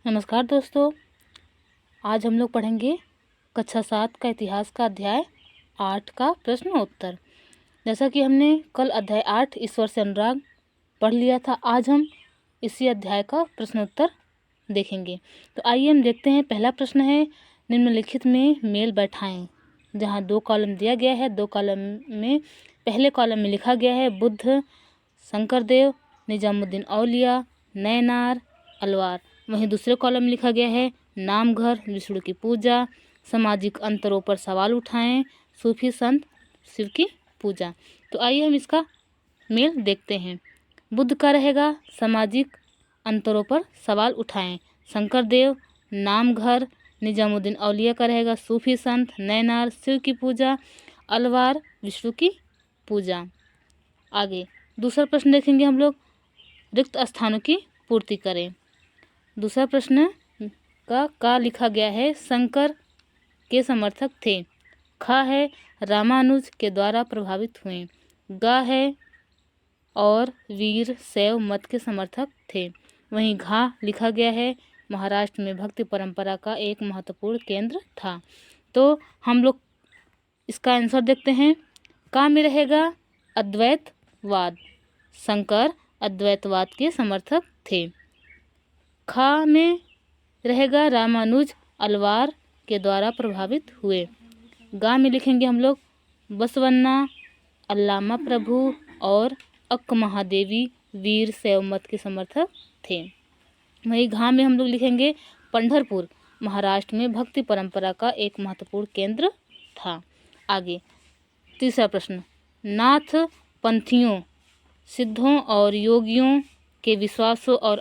नमस्कार दोस्तों, आज हम लोग पढ़ेंगे कक्षा 7 का इतिहास का अध्याय 8 का प्रश्न उत्तर। जैसा कि हमने कल अध्याय 8 ईश्वर से अनुराग पढ़ लिया था, आज हम इसी अध्याय का प्रश्न उत्तर देखेंगे। तो आइए हम देखते हैं। पहला प्रश्न है, निम्नलिखित में मेल बैठाएं। जहां 2 कॉलम दिया गया है, 2 कॉलम में पहले कॉलम में लिखा गया है बुद्ध, शंकरदेव, निजामुद्दीन औलिया, नैनार, अलवार। वहीं दूसरे कॉलम में लिखा गया है नामघर, विष्णु की पूजा, सामाजिक अंतरों पर सवाल उठाएं, सूफी संत, शिव की पूजा। तो आइए हम इसका मेल देखते हैं। बुद्ध का रहेगा सामाजिक अंतरों पर सवाल उठाएं, शंकरदेव, नामघर, निजामुद्दीन औलिया का रहेगा सूफी संत, नैनार, शिव की पूजा, अलवार, विष्णु की पूजा। आगे दूसरा प्रश्न देखेंगे हम लोग, रिक्त स्थानों की पूर्ति करें। दूसरा प्रश्न का लिखा गया है शंकर के समर्थक थे। खा है रामानुज के द्वारा प्रभावित हुए। गा है और वीर शैव मत के समर्थक थे। वहीं घा लिखा गया है महाराष्ट्र में भक्ति परंपरा का एक महत्वपूर्ण केंद्र था। तो हम लोग इसका आंसर देखते हैं। का में रहेगा अद्वैतवाद, शंकर अद्वैतवाद के समर्थक थे। खा में रहेगा रामानुज अलवार के द्वारा प्रभावित हुए। गा में लिखेंगे हम लोग बसवन्ना, अल्लामा प्रभु और अक्क महादेवी वीर शैव मत के समर्थक थे। वहीं घा में हम लोग लिखेंगे पंढरपुर महाराष्ट्र में भक्ति परंपरा का एक महत्वपूर्ण केंद्र था। आगे तीसरा प्रश्न, नाथ पंथियों, सिद्धों और योगियों के विश्वासों और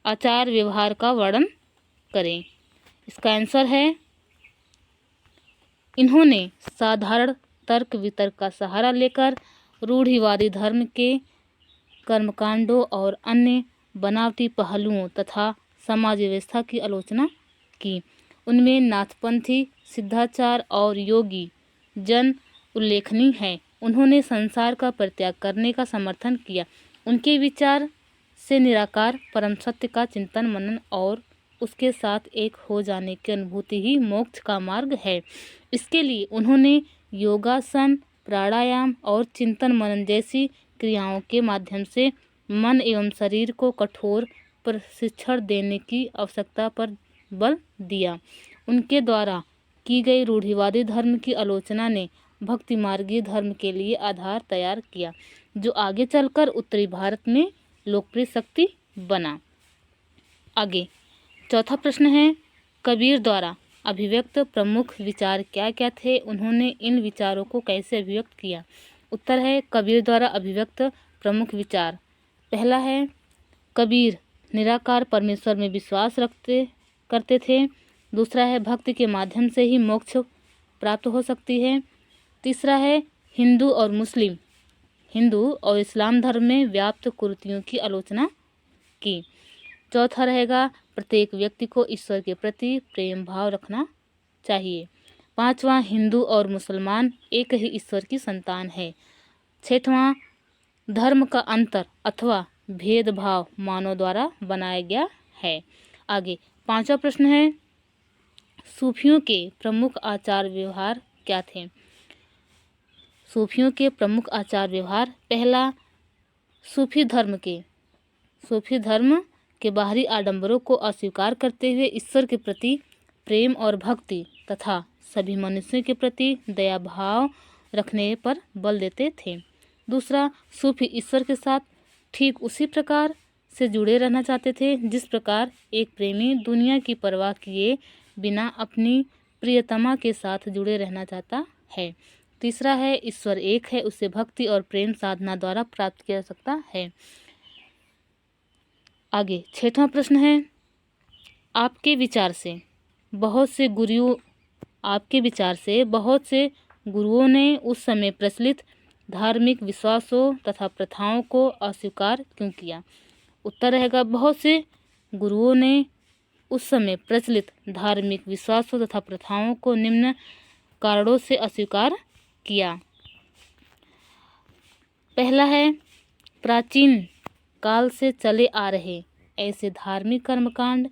आचार व्यवहार का वर्णन करें। इसका आंसर है, इन्होंने साधारण तर्क वितर्क का सहारा लेकर रूढ़िवादी धर्म के कर्मकांडों और अन्य बनावटी पहलुओं तथा समाज व्यवस्था की आलोचना की। उनमें नाथपंथी, सिद्धाचार और योगी जन उल्लेखनीय है। उन्होंने संसार का परित्याग करने का समर्थन किया। उनके विचार से निराकार परम सत्य का चिंतन मनन और उसके साथ एक हो जाने की अनुभूति ही मोक्ष का मार्ग है। इसके लिए उन्होंने योगासन, प्राणायाम और चिंतन मनन जैसी क्रियाओं के माध्यम से मन एवं शरीर को कठोर प्रशिक्षण देने की आवश्यकता पर बल दिया। उनके द्वारा की गई रूढ़िवादी धर्म की आलोचना ने भक्ति मार्गी धर्म के लिए आधार तैयार किया, जो आगे चलकर उत्तरी भारत में लोकप्रिय शक्ति बना। आगे चौथा प्रश्न है, कबीर द्वारा अभिव्यक्त प्रमुख विचार क्या क्या थे? उन्होंने इन विचारों को कैसे अभिव्यक्त किया? उत्तर है, कबीर द्वारा अभिव्यक्त प्रमुख विचार। पहला है, कबीर निराकार परमेश्वर में विश्वास करते थे। दूसरा है, भक्ति के माध्यम से ही मोक्ष प्राप्त हो सकती है। तीसरा है, हिंदू और इस्लाम धर्म में व्याप्त कुरीतियों की आलोचना की। चौथा रहेगा, प्रत्येक व्यक्ति को ईश्वर के प्रति प्रेम भाव रखना चाहिए। पांचवा, हिंदू और मुसलमान एक ही ईश्वर की संतान है। छठवां, धर्म का अंतर अथवा भेदभाव मानव द्वारा बनाया गया है। आगे पांचवा प्रश्न है, सूफियों के प्रमुख आचार व्यवहार क्या थे? सूफियों के प्रमुख आचार व्यवहार। पहला, सूफी धर्म के बाहरी आडंबरों को अस्वीकार करते हुए ईश्वर के प्रति प्रेम और भक्ति तथा सभी मनुष्यों के प्रति दया भाव रखने पर बल देते थे। दूसरा, सूफी ईश्वर के साथ ठीक उसी प्रकार से जुड़े रहना चाहते थे जिस प्रकार एक प्रेमी दुनिया की परवाह किए बिना अपनी प्रियतमा के साथ जुड़े रहना चाहता है। तीसरा है, ईश्वर एक है, उसे भक्ति और प्रेम साधना द्वारा प्राप्त किया जा सकता है। आगे छठवां प्रश्न है, आपके विचार से बहुत से गुरुओं ने उस समय प्रचलित धार्मिक विश्वासों तथा प्रथाओं को अस्वीकार क्यों किया? उत्तर रहेगा, बहुत से गुरुओं ने उस समय प्रचलित धार्मिक विश्वासों तथा प्रथाओं को निम्न कारणों से अस्वीकार किया। पहला है, प्राचीन काल से चले आ रहे ऐसे धार्मिक कर्मकांड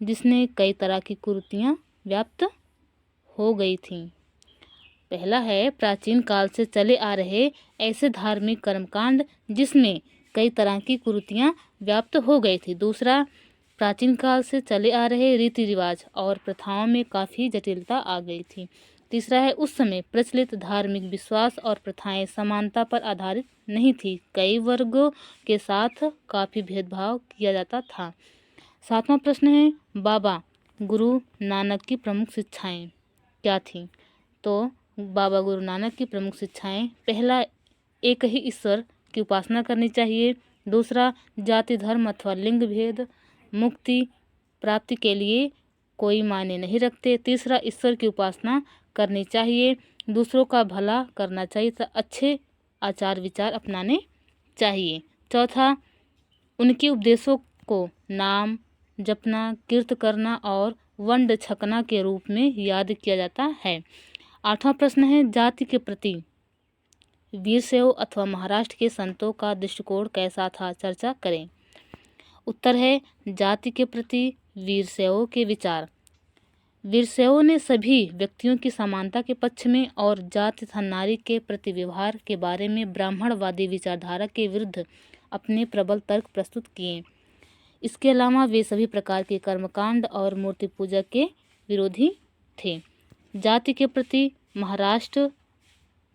जिसने कई तरह की कुरीतियाँ व्याप्त हो गई थीं। पहला है प्राचीन काल से चले आ रहे ऐसे धार्मिक कर्मकांड जिसमें कई तरह की कुरीतियाँ व्याप्त हो गई थी। दूसरा, प्राचीन काल से चले आ रहे रीति रिवाज और प्रथाओं में काफ़ी जटिलता आ गई थी। तीसरा है उस समय प्रचलित धार्मिक विश्वास और प्रथाएं समानता पर आधारित नहीं थी, कई वर्गों के साथ काफ़ी भेदभाव किया जाता था। सातवां प्रश्न है बाबा गुरु नानक की प्रमुख शिक्षाएं क्या थीं? तो बाबा गुरु नानक की प्रमुख शिक्षाएं, पहला, एक ही ईश्वर की उपासना करनी चाहिए। दूसरा, जाति धर्म अथवा लिंग भेद मुक्ति प्राप्ति के लिए कोई मायने नहीं रखते। तीसरा, ईश्वर की उपासना करनी चाहिए, दूसरों का भला करना चाहिए तथा अच्छे आचार विचार अपनाने चाहिए। चौथा, उनके उपदेशों को नाम जपना, कीर्त करना और वंड छकना के रूप में याद किया जाता है। आठवां प्रश्न है जाति के प्रति वीरशैव अथवा महाराष्ट्र के संतों का दृष्टिकोण कैसा था? चर्चा करें। उत्तर है जाति के प्रति वीरशैवों के विचार। वीरशैवों ने सभी व्यक्तियों की समानता के पक्ष में और जाति तथा नारी के प्रति व्यवहार के बारे में ब्राह्मणवादी विचारधारा के विरुद्ध अपने प्रबल तर्क प्रस्तुत किए। इसके अलावा वे सभी प्रकार के कर्मकांड और मूर्ति पूजा के विरोधी थे। जाति के प्रति महाराष्ट्र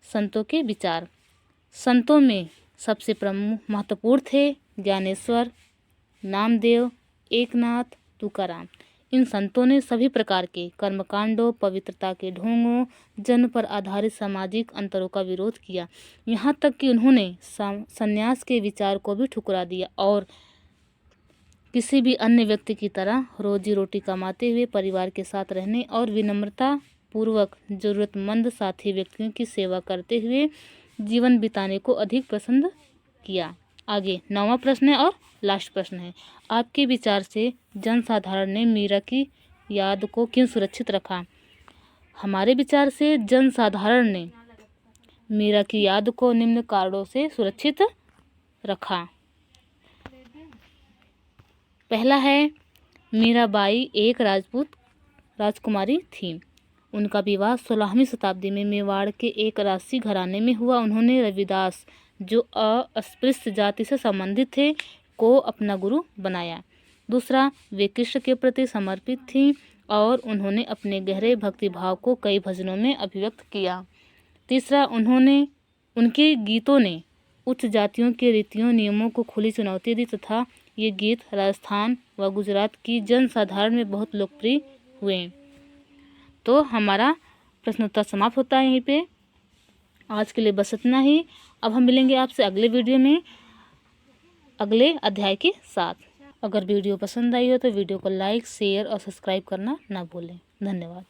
संतों के विचार। संतों में सबसे प्रमुख महत्वपूर्ण थे ज्ञानेश्वर, नामदेव, एकनाथ, तुकाराम। इन संतों ने सभी प्रकार के कर्मकांडों, पवित्रता के ढोंगों, जन्म पर आधारित सामाजिक अंतरों का विरोध किया। यहाँ तक कि उन्होंने संन्यास के विचार को भी ठुकरा दिया और किसी भी अन्य व्यक्ति की तरह रोजी रोटी कमाते हुए परिवार के साथ रहने और विनम्रता पूर्वक जरूरतमंद साथी व्यक्तियों की सेवा करते हुए जीवन बिताने को अधिक पसंद किया। आगे 9वां प्रश्न है और लास्ट प्रश्न है, आपके विचार से जनसाधारण ने मीरा की याद को क्यों सुरक्षित रखा? हमारे विचार से जनसाधारण ने मीरा की याद को निम्न कारणों से सुरक्षित रखा। पहला है मीराबाई एक राजपूत राजकुमारी थी। उनका विवाह 16वीं शताब्दी में मेवाड़ के एक राजसी घराने में हुआ। उन्होंने रविदास, जो अस्पृश्य जाति से संबंधित थे, को अपना गुरु बनाया। दूसरा, वे कृष्ण के प्रति समर्पित थीं और उन्होंने अपने गहरे भक्ति भाव को कई भजनों में अभिव्यक्त किया। तीसरा, उनके गीतों ने उच्च जातियों के रीतियों नियमों को खुली चुनौती दी तथा ये गीत राजस्थान व गुजरात की जनसाधारण में बहुत लोकप्रिय हुए। तो हमारा प्रश्नोत्तर समाप्त होता है यहीं पे। आज के लिए बस इतना ही। अब हम मिलेंगे आपसे अगले वीडियो में अगले अध्याय के साथ। अगर वीडियो पसंद आई हो तो वीडियो को लाइक, शेयर और सब्सक्राइब करना ना भूलें। धन्यवाद।